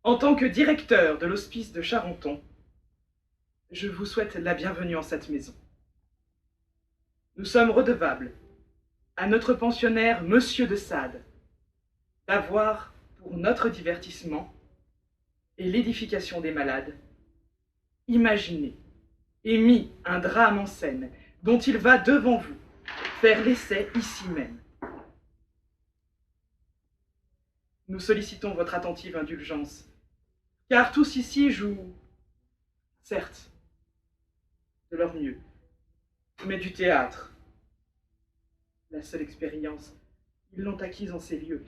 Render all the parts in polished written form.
En tant que directeur de l'hospice de Charenton, je vous souhaite la bienvenue en cette maison. Nous sommes redevables à notre pensionnaire, Monsieur de Sade, d'avoir, pour notre divertissement et l'édification des malades, imaginé et mis un drame en scène dont il va devant vous faire l'essai ici même. Nous sollicitons votre attentive indulgence, car tous ici jouent, certes, de leur mieux, mais du théâtre. La seule expérience, ils l'ont acquise en ces lieux.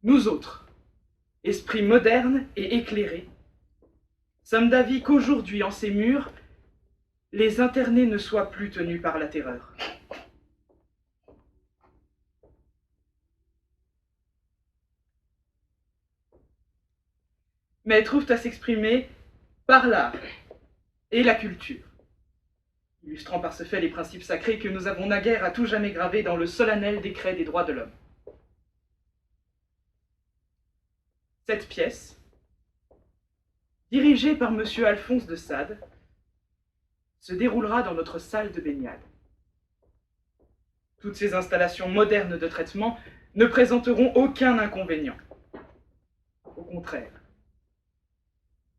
Nous autres, esprits modernes et éclairés, sommes d'avis qu'aujourd'hui, en ces murs, les internés ne soient plus tenus par la terreur. Mais trouvent à s'exprimer par l'art et la culture, illustrant par ce fait les principes sacrés que nous avons naguère à tout jamais gravés dans le solennel décret des droits de l'homme. Cette pièce, dirigée par M. Alphonse de Sade, se déroulera dans notre salle de baignade. Toutes ces installations modernes de traitement ne présenteront aucun inconvénient. Au contraire,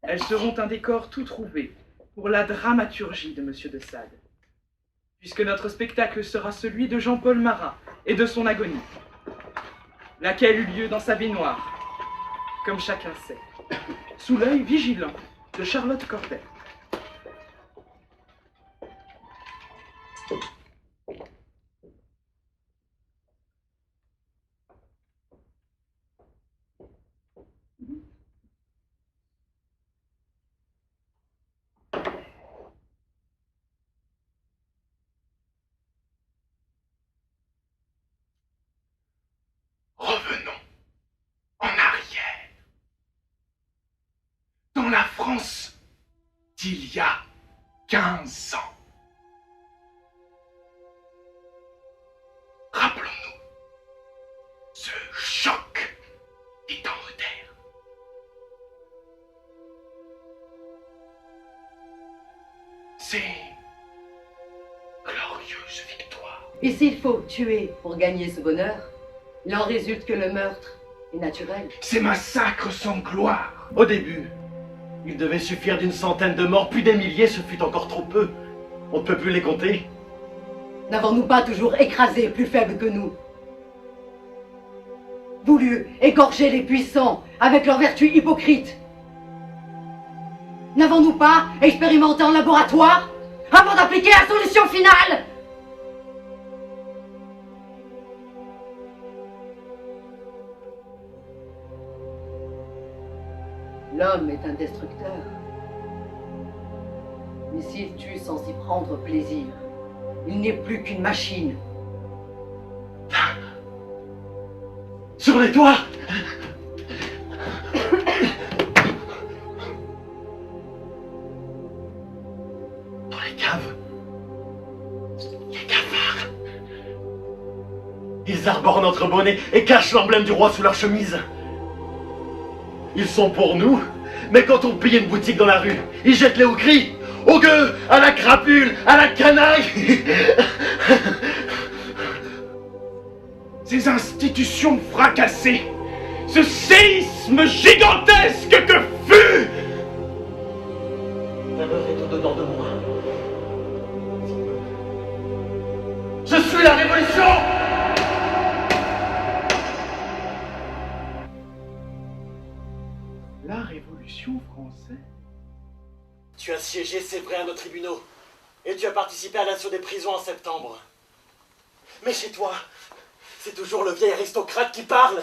elles seront un décor tout trouvé pour la dramaturgie de M. de Sade, puisque notre spectacle sera celui de Jean-Paul Marat et de son agonie, laquelle eut lieu dans sa baignoire, comme chacun sait, sous l'œil vigilant de Charlotte Corday. Revenons en arrière, dans la France d'il y a 15 ans. Rappelons-nous ce choc des temps modernes. Ces glorieuses victoires. Et s'il faut tuer pour gagner ce bonheur, il en résulte que le meurtre est naturel. Ces massacres sans gloire. Au début, il devait suffire d'une centaine de morts, puis des milliers, ce fut encore trop peu. On ne peut plus les compter. N'avons-nous pas toujours écrasé plus faibles que nous? Voulu égorger les puissants avec leurs vertus hypocrites? N'avons-nous pas expérimenté en laboratoire avant d'appliquer la solution finale? L'homme est un destructeur. Mais s'il tue sans y prendre plaisir, il n'est plus qu'une machine. Sur les toits! Dans les caves. Les cafards. Ils arborent notre bonnet et cachent l'emblème du roi sous leur chemise. Ils sont pour nous, mais quand on pille une boutique dans la rue, ils jettent les hauts cris. Au gueux, à la crapule, à la canaille. Ces institutions fracassées, ce séisme gigantesque que fut. La mort est au-dedans de moi. Je suis la révolution! La Révolution française? Tu as siégé, c'est vrai, à nos tribunaux. Et tu as participé à l'assaut des prisons en septembre. Mais chez toi, c'est toujours le vieil aristocrate qui parle.